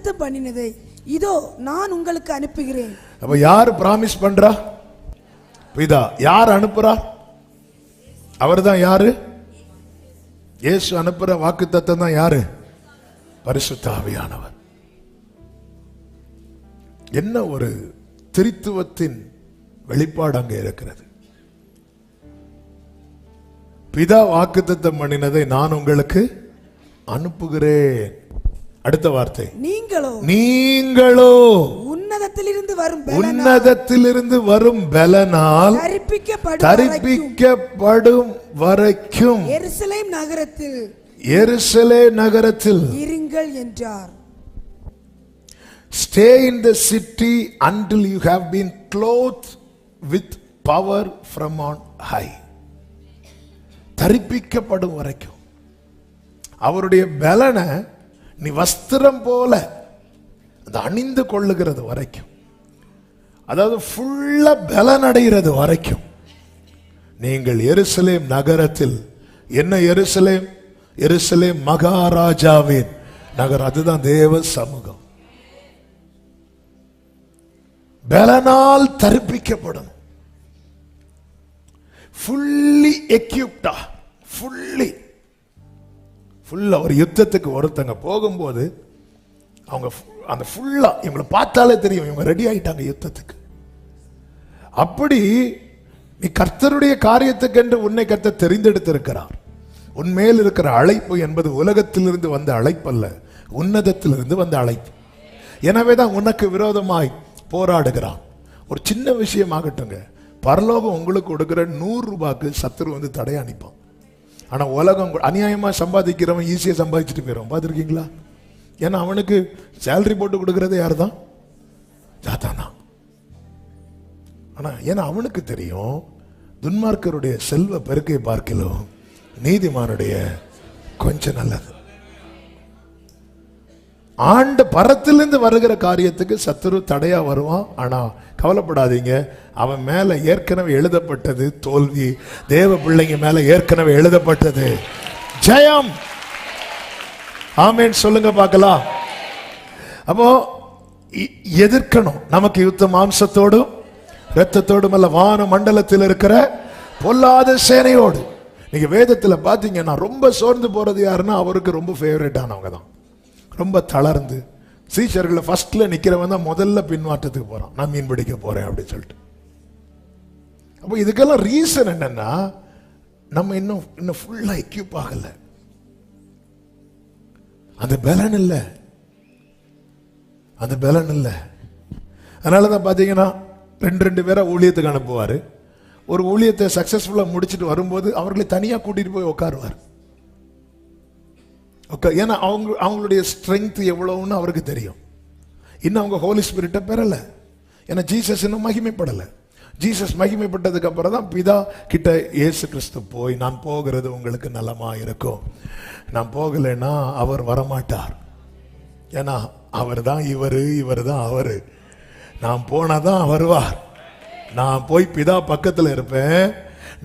வாக்குத்தத்தம் பண்ணினதை இதோ நான் உங்களுக்கு அனுப்புகிறேன். அப்ப யார் பிராமிஸ் பண்றா? பிதா. யார் அனுப்புறா? அவர்தான். யாரு? இயேசு அனுப்புற வாக்குத்தத்தம் தான் யாரு? பரிசுத்த ஆவியானவர். என்ன ஒரு திரித்துவத்தின் வெளிப்பாடு அங்கே இருக்கிறது. பிதா வாக்குத்தத்தம் பண்ணினதை நான் உங்களுக்கு அனுப்புகிறேன். அடுத்த வார்த்தை, நீங்களோ உன்னதத்திலிருந்து வரும் பலனால் தரிப்பிக்கப்படும் வரைக்கும் எருசலேம் நகரத்தில் இருங்கள் என்றார். Stay in the city until you have been clothed with power from on high. தரிப்பிக்கப்படும் வரைக்கும், அவருடைய பலனை நீ வஸ்திரம் போல அது அணிந்து கொள்ளுகிறது வரைக்கும், அதாவது ஃபுல்லா பலன் அடைகிறது வரைக்கும் நீங்கள் எருசலேம் நகரத்தில். என்ன எருசலேம்? எருசலேம் மகாராஜாவின் நகரம். அதுதான் தேவ சமூகம். பலனால் தரிப்பிக்கப்படும். ஃபுல்லி எக்யூப்டா, ஃபுல்லா ஒரு யுத்தத்துக்கு ஒருத்தங்க போகும்போது அவங்க அந்த ஃபுல்லா இவங்களை பார்த்தாலே தெரியும் இவங்க ரெடி ஆயிட்டாங்க யுத்தத்துக்கு. அப்படி நீ கர்த்தருடைய காரியத்துக்கு என்று உன்னை கர்த்தர் தெரிந்தெடுத்திருக்கிறார். உன்மேல் இருக்கிற அழைப்பு என்பது உலகத்திலிருந்து வந்த அழைப்பல்ல, உன்னதத்திலிருந்து வந்த அழைப்பு. எனவேதான் உனக்கு விரோதமாய் போராடுகிறான். ஒரு சின்ன விஷயமாகட்டுங்க, பரலோகம் உங்களுக்கு கொடுக்கிற 100 ரூபாய்க்கு சத்துரு வந்து தடைய அனுப்பான். ஆனா உலகம் அநியாயமா சம்பாதிக்கிறவன் ஈஸியா சம்பாதிச்சுட்டு போயிடும். பார்த்துருக்கீங்களா? ஏன்னா அவனுக்கு சேலரி போட்டு கொடுக்கறது யாரு தான்? சாத்தானா. ஆனா ஏன்னா அவனுக்கு தெரியும் துன்மார்க்கருடைய செல்வ பெருக்கை பார்க்கலாம் நீதிமானுடைய கொஞ்சம் நல்லது. ஆண்டு பரத்திலிருந்து வருகிற காரியத்துக்கு சத்துரு தடையா வருவான். ஆனா கவலைப்படாதீங்க, அவன் மேல ஏற்கனவே எழுதப்பட்டது தோல்வி, தேவ பிள்ளைங்க மேல ஏற்கனவே எழுதப்பட்டது ஜெயம். ஆமென் சொல்லுங்க பார்க்கலாம். அப்போ எதிர்க்கணும். நமக்கு யுத்த மாம்சத்தோடும் இரத்தத்தோடும் அல்ல, வான மண்டலத்தில் இருக்கிற பொல்லாத சேனையோடு. நீங்க வேதத்துல பாத்தீங்கன்னா ரொம்ப சோர்ந்து போறது யாருன்னா அவருக்கு ரொம்ப ஃபேவரட் ஆனவங்க தான். ரொம்ப தளர்ந்து சீஷர்களை ஃபர்ஸ்ட்ல நிக்கிறவன் தான் முதல்ல பின்மாற்றத்துக்கு போறான். நான் மீன் பிடிக்க போறேன் அப்படின்னு சொல்லிட்டு. அப்போ இதுக்கெல்லாம் ரீசன் என்னன்னா நம்ம இன்னும் ஃபுல்லா எக்யூப் ஆகல, அந்த பலன் இல்ல, அந்த பலன் இல்ல. அதனாலதான் பாத்தீங்கன்னா 2 பேரை ஊழியத்துக்கு அனுப்புவாரு. ஒரு ஊழியத்தை சக்சஸ்ஃபுல்லா முடிச்சுட்டு வரும்போது அவர்களை தனியா கூட்டிட்டு போய் உட்காருவார். ஏன்னா அவங்களுடைய ஸ்ட்ரென்த் எவ்வளவுன்னு அவருக்கு தெரியும். இன்னும் அவங்க ஹோலி ஸ்பிரிட்டை பெறல. ஏன்னா ஜீசஸ் இன்னும் மகிமைப்படலை. ஜீசஸ் மகிமைப்பட்டதுக்கு அப்புறம் தான் பிதா கிட்ட இயேசு கிறிஸ்து போய், நான் போகிறது உங்களுக்கு நலமா இருக்கும், நான் போகலைன்னா அவர் வரமாட்டார், ஏன்னா அவர் தான் இவர் தான் அவரு, நான் போனாதான் வருவார், நான் போய் பிதா பக்கத்தில் இருப்பேன்,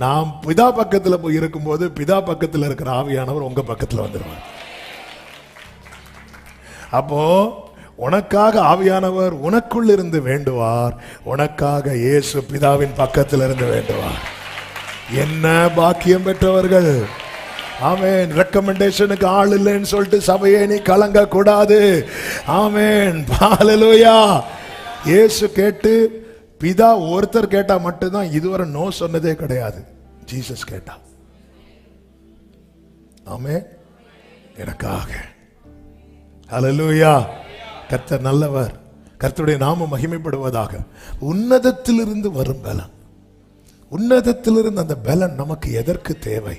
நான் பிதா பக்கத்தில் போய் இருக்கும்போது பிதா பக்கத்தில் இருக்கிற ஆவியானவர் உங்க பக்கத்தில் வந்துடுவார். அப்போ உனக்காக ஆவியானவர் உனக்குள் இருந்து வேண்டுவார், உனக்காக இயேசு பிதாவின் பக்கத்தில் இருந்து வேண்டுவார். என்ன பாக்கியம் பெற்றவர்கள்! ஆமென். ரெக்கமெண்டேஷனுக்கு ஆள் இல்லைன்னு சொல்லிட்டு சபையை நீ கலங்க கூடாது. ஆமென். ஹல்லேலூயா. இயேசு கேட்டு, பிதா ஒருத்தர் கேட்டா மட்டும்தான் இதுவரை நோ சொன்னதே கிடையாது. ஜீசஸ் கேட்டா. ஆமென். எனக்காக. ஹல்லேலூயா. கர்த்தர் நல்லவர். கர்த்தருடைய நாமம் மகிமைப்படுவதாக. உன்னதத்திலிருந்து வரும் பலன், உன்னதத்திலிருந்து அந்த பலன் நமக்கு எதற்கு தேவை?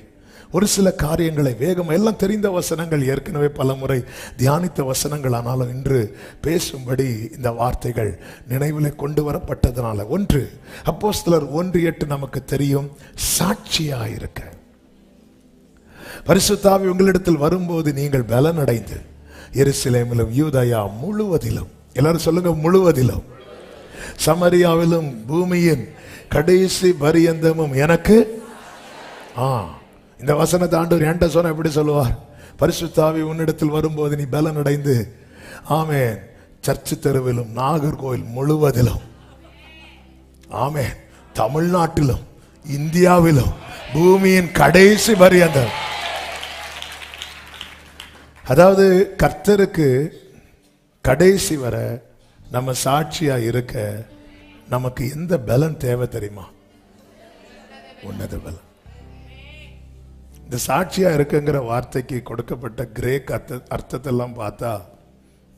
ஒரு சில காரியங்களை வேகம், எல்லாம் தெரிந்த வசனங்கள், ஏற்கனவே பல முறை தியானித்த வசனங்கள், ஆனாலும் இன்று பேசும்படி இந்த வார்த்தைகள் நினைவிலே கொண்டு வரப்பட்டதனால. 1 அப்போஸ்தலர் 1:8 நமக்கு தெரியும், சாட்சியாயிருக்க. பரிசுத்த ஆவி உங்களிடத்தில் வரும்போது நீங்கள் பலன் அடைந்து எருசலேமிலும் யூதேயா முழுவதிலும், எல்லாரும் சொல்லுங்க முழுவதிலும், சமரியாவிலும் பூமியின் கடைசி பரியந்தமும் எனக்கு. இந்த வசனத்தை ஆண்டவர் என்கிட்ட சொன்ன எப்படி சொல்லுவார்? பரிசுத்த ஆவி உன்னிடத்தில் வரும்போது நீ பலன் அடைந்து ஆமென். சர்ச்சு தெருவிலும் நாகர்கோவில் முழுவதிலும், ஆமென், தமிழ்நாட்டிலும் இந்தியாவிலும் பூமியின் கடைசி பரியந்தம். அதாவது கர்த்தருக்கு கடைசி வர நம்ம சாட்சியா இருக்க நமக்கு எந்த பலன் தேவை தெரியுமா? உன்னத பலன். இந்த சாட்சியா இருக்குங்கிற வார்த்தைக்கு கொடுக்கப்பட்ட கிரேக் அர்த்தத்தெல்லாம் பார்த்தா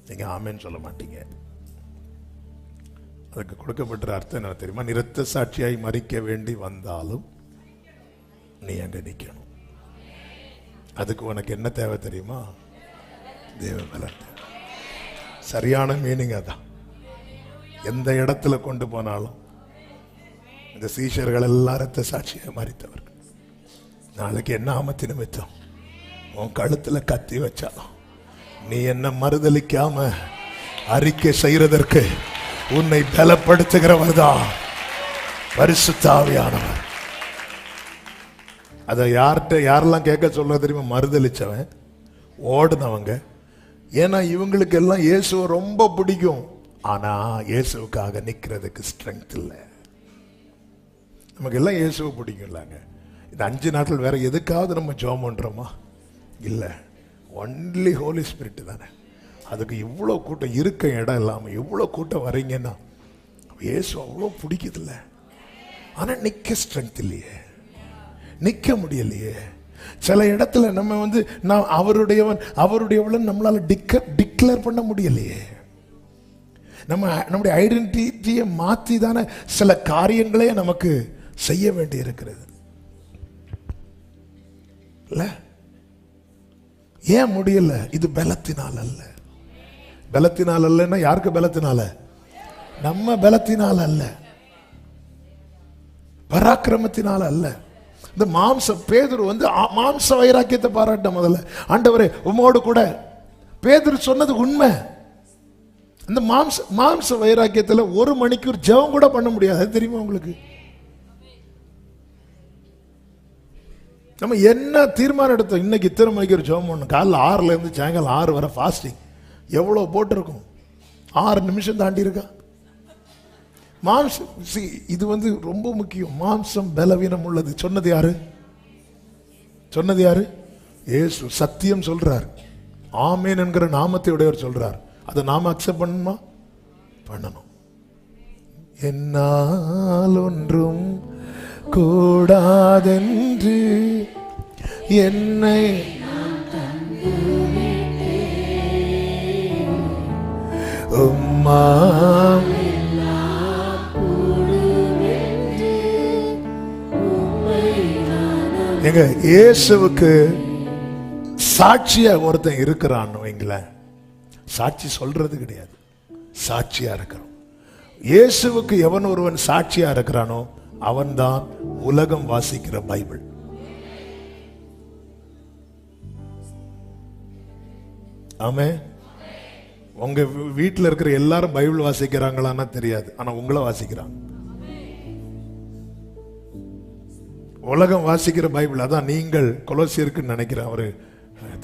நீங்க ஆமேன்னு சொல்ல மாட்டீங்க. அதுக்கு கொடுக்கப்பட்ட அர்த்தம் என்ன தெரியுமா? நீ இரத்த சாட்சியாய் மறிக்க வேண்டி வந்தாலும் நீ அங்க நிக்கணும். அதுக்கு உனக்கு என்ன தேவை தெரியுமா? தேவ பலன். சரியான மீனிங் அதான். எந்த இடத்துல கொண்டு போனாலும் இந்த சீஷர்கள் எல்லாம் இரத்த சாட்சியாக மறித்தவர்கள். நாளைக்கு என்ன ஆமத்து நிமித்தம் உன் கழுத்துல கத்தி வச்சாலும் நீ என்ன மறுதலிக்காம அறிக்கை செய்யறதற்கு உன்னை பலப்படுத்துகிறவர் தான் பரிசுத்த ஆவியானவர். அதை யாரெல்லாம் கேட்க சொல்ல தெரியுமா? மறுதலிச்சவன், ஓடுனவங்க. ஏன்னா இவங்களுக்கு எல்லாம் இயேசுவை ரொம்ப பிடிக்கும், ஆனா இயேசுவுக்காக நிக்கிறதுக்கு ஸ்ட்ரென்த் இல்லை. நமக்கு எல்லாம் இயேசுவை பிடிக்கும்லாங்க. இந்த 5 நாட்கள் வேற எதுக்காவது நம்ம ஜெபம் பண்றோமா? இல்லை, ஒன்லி ஹோலி ஸ்பிரிட் தானே. அதுக்கு இவ்வளோ கூட்டம் இருக்க இடம் இல்லாமல் இவ்வளோ கூட்டம் வரீங்கன்னா இயேசு அவ்வளோ பிடிக்குதில்ல. ஆனால் நிற்க ஸ்ட்ரென்த் இல்லையே, நிற்க முடியலையே. சில இடத்துல நம்ம நான் அவருடையவன் நம்மளால டிக்ளேர் பண்ண முடியலையே. நம்முடைய ஐடென்டிட்டியை மாற்றி தானே சில காரியங்களே நமக்கு செய்ய வேண்டி இருக்கிறது இல்ல? ஏன் முடியல? இது பலத்தினால் அல்ல. பலத்தினால் அல்லன்னா யாருக்கு பலத்தினால? நம்ம பலத்தினால் அல்ல, பராக்கிரமத்தினால் அல்ல. இந்த பேதுரு மாம்ச வைராக்கியத்தை பாராட்ட முதல்ல. ஆண்டவரே உம்மோடு கூட, பேதுரு சொன்னது உண்மை. இந்த மாம்ச வைராக்கியத்தில் 1 மணிக்கூர் ஜெபம் கூட பண்ண முடியாது. அது தெரியுமா உங்களுக்கு? நம்ம என்ன தீர்மானம் எடுத்தோம்? இன்னைக்கு இத்தனை மணிக்கு ஒரு ஜெபம் பண்ணணும். காலைல 6ல இருந்து சாயங்காலம் 6 வரை ஃபாஸ்டிங். எவ்வளோ போட்டிருக்கும்? 6 நிமிஷம் தாண்டி இருக்கா? மாம்சம் இது ரொம்ப முக்கியம். மாம்சம் பலவீனம் உள்ளது. சொன்னது யாரு? இயேசு. சத்தியம் சொல்றார். ஆமேன் என்கிற நாமத்தை உடையவர் சொல்றார். அதை நாம அக்செப்ட் பண்ணணுமா? பண்ணணும். என்னால் ஒன்றும் கூடாதென்று என்னை உம்மா எங்க இயேசுவுக்கு சாட்சியா ஒருத்தன் இருக்கிறான்னு வைங்களேன். சாட்சி சொல்றது கிடையாது, சாட்சியா இருக்கிறோம். இயேசுவுக்கு எவன் ஒருவன் சாட்சியா இருக்கிறானோ அவன்தான் உலகம் வாசிக்கிற பைபிள். ஆமே. உங்க வீட்டில் இருக்கிற எல்லாரும் பைபிள் வாசிக்கிறாங்களான்னா தெரியாது, ஆனா உங்களை வாசிக்கிறாங்க. உலகம் வாசிக்கிற பைபிள். அதான் நீங்கள் கொலோசியருக்கு நினைக்கிறேன், அவரு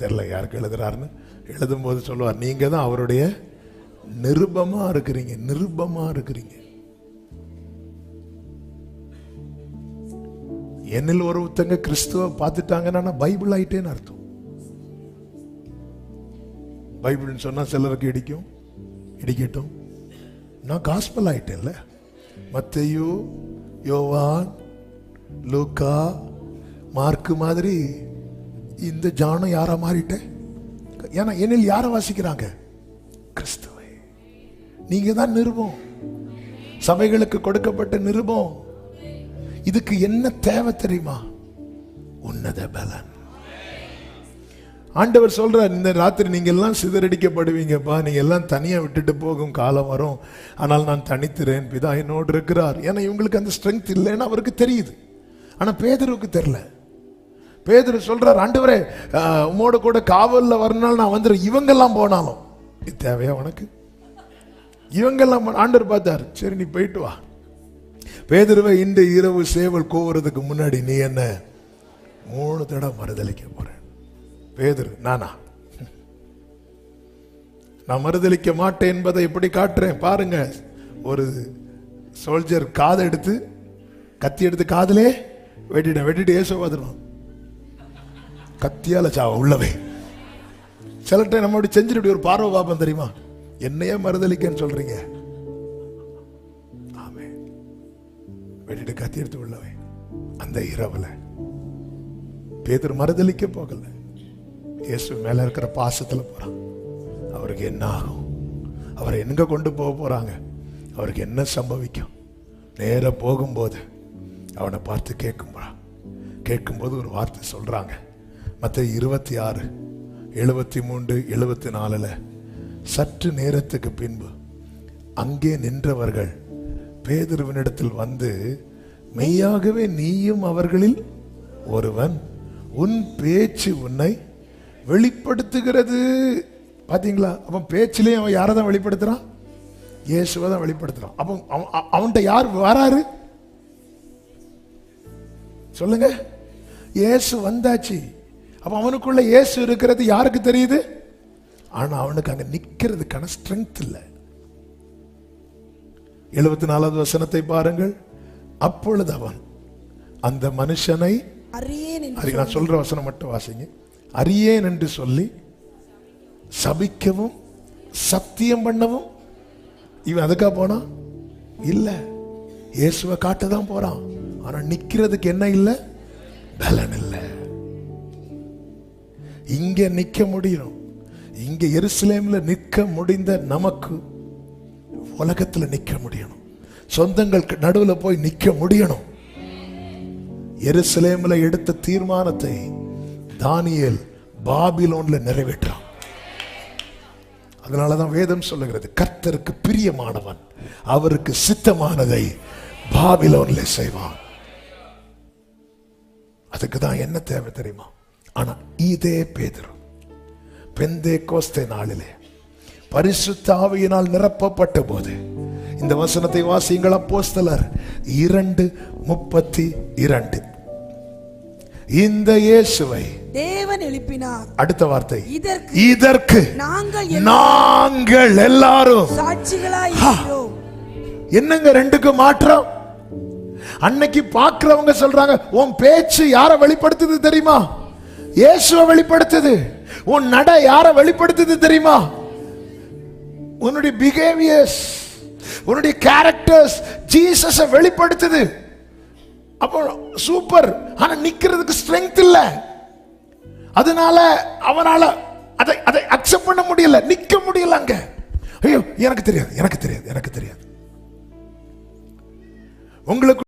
தெரியல யாருக்கு எழுதுறாருன்னு, எழுதும் போது சொல்லுவார், நீங்க தான் அவருடைய நிருபமா இருக்கிறீங்க. என்னில் ஒருத்தங்க கிறிஸ்துவ பார்த்துட்டாங்கன்னா பைபிள் ஆயிட்டேன்னு அர்த்தம். பைபிள்னு சொன்னா சிலருக்கு இடிக்கட்டும். நான் காஸ்பல் ஆயிட்டேன்ல. மத்தேயு, யோவான், லூக்கா, மார்க்கு மாதிரி இந்த ஜானும் யாரா மாறிட்டேன்? ஏன்னா என்னில் யாரை வாசிக்கிறாங்க? கிறிஸ்துவை. நீங்க தான் நிருபம், சபைகளுக்கு கொடுக்கப்பட்ட நிருபம். இதுக்கு என்ன தேவை தெரியுமா? உன்னத பலன். ஆண்டவர் சொல்றார், இந்த ராத்திரி நீங்க எல்லாம் சிதறடிக்கப்படுவீங்கப்பா, நீங்க எல்லாம் தனியா விட்டுட்டு போகும் காலம் வரும், ஆனால் நான் தனித்திறேன், பிதா என்னோடு இருக்கிறார். ஏன்னா இவங்களுக்கு அந்த ஸ்ட்ரென்த் இல்லைன்னு அவருக்கு தெரியுது, ஆனா பேதுருவுக்கு தெரியல. பேதுரு சொல்றார், ஆண்டவரே உம்மோட கூட காவல்ல வரனால நான் வந்துடுறேன், இவங்கெல்லாம் போனாலும். இது தேவையா உனக்கு? இவங்கெல்லாம் ஆண்டவர் பார்த்தார், சரி நீ போயிட்டு வா. பேதுருவை இன்று இரவு சேவல் கூவுறதுக்கு முன்னாடி நீ என்ன 3 தடவை மறுதலிக்க போற. பேதுரு, நானா? நான் மறுதலிக்க மாட்டேன் என்பதை எப்படி காட்டுறேன் பாருங்க. ஒரு சோல்ஜர் காதை எடுத்து கத்தி எடுத்து காதலே வெட்டிட்டு ஏசோ பார்த்துருவான். கத்தியால சாவ உள்ளவே. சில டைம் நம்ம அப்படி செஞ்சுட்டு இப்படி ஒரு பார்வை பார்ப்போம் தெரியுமா, என்னையே மறுதலிக்கன்னு சொல்றீங்க. ஆமே, வெட்டிட்டு கத்தி எடுத்து உள்ளவே. அந்த இரவுல பேதுரு மறுதலிக்க போகல, இயேசு மேல இருக்கிற பாசத்துல போறான். அவருக்கு என்ன ஆகும், அவரை எங்க கொண்டு போக போறாங்க, அவருக்கு என்ன சம்பவிக்கும்? நேர போகும்போது அவனை பார்த்து கேட்கும்போது ஒரு வார்த்தை சொல்றாங்க. மத்தேயு 26, 73, 74. சற்று நேரத்துக்கு பின்பு அங்கே நின்றவர்கள் பேதுருவினிடத்தில் வந்து, மெய்யாகவே நீயும் அவர்களில் ஒருவன், உன் பேச்சு உன்னை வெளிப்படுத்துகிறது. பாத்தீங்களா, அவன் பேச்சிலேயே அவன் யாரை தான் வெளிப்படுத்துறான்? இயேசுவை தான் வெளிப்படுத்துறான். அப்போ அவன்கிட்ட யார் வராரு சொல்லுங்க? இயேசு வந்தாச்சு. அப்ப அவனுக்குள்ள இயேசு இருக்கிறது யாருக்கு தெரியுது? ஆனா அவனுக்கு அங்க நிக்கிறதுக்கான ஸ்ட்ரென்த் இல்லை. 74வது வசனத்தை பாருங்கள். அப்பொழுது அவன் அந்த மனுஷனை நான் சொல்ற வசனம் மட்டும் வாசிங்க. அறியேன் என்று சொல்லி சபிக்கவும் சத்தியம் பண்ணவும். இவன் அதுக்கா போனா இல்ல, இயேசுவை காட்டதான் போறான். ஆனா நிக்கிறதுக்கு என்ன இல்ல? பலன் இல்ல. இங்க நிக்க முடியும். இங்க எருசலேம்ல நிற்க முடிந்த நமக்கு உலகத்துல நிக்க முடியணும். சொந்தங்கள் நடுவுல போய் நிக்க முடியணும். எருசலேம்ல எடுத்த தீர்மானத்தை தானியேல் பாபிலோன்ல நிறைவேற்றான். அதனாலதான் வேதம் சொல்லுகிறது, கர்த்தருக்கு பிரியமானவன் அவருக்கு சித்தமானதை பாபிலோன்ல செய்வான். அதுக்கு தான் என்ன தேவை தெரியுமா? ஆனா இதே பேதுரு பெந்தேகோஸ்தே நாளிலே பரிசுத்த ஆவியினால் நிரப்பப்பட்ட போது, இந்த வசனத்தை வாசியுங்கள். அப்போஸ்தலர் 2:32. இந்த இயேசுவை தேவன் எழுப்பினார். அடுத்த வார்த்தை, இதற்கு நாங்கள் எல்லாரும் சாட்சிகளாய் இருக்கிறோம். என்னங்க ரெண்டுக்கு மாற்றம்? அன்னைக்கு பார்க்கிறவங்க சொல்றாங்க, உன் பேச்சு யாரை வெளிப்படுத்துது தெரியுமா? இயேசுவை வெளிப்படுத்துது. உன் நட யாரை வெளிப்படுத்துது தெரியுமா? உன்னுடைய பிஹேவியர்ஸ், உன்னுடைய கேரக்டர்ஸ் ஜீசஸை வெளிப்படுத்துது. அப்போ சூப்பர். ஆனா நிக்கிறதுக்கு ஸ்ட்ரெங்த் இல்ல. அதனால அவனால அதை அக்செப்ட் பண்ண முடியல, நிக்க முடியல. அங்க ஐயோ எனக்கு தெரியாது உங்களுக்கு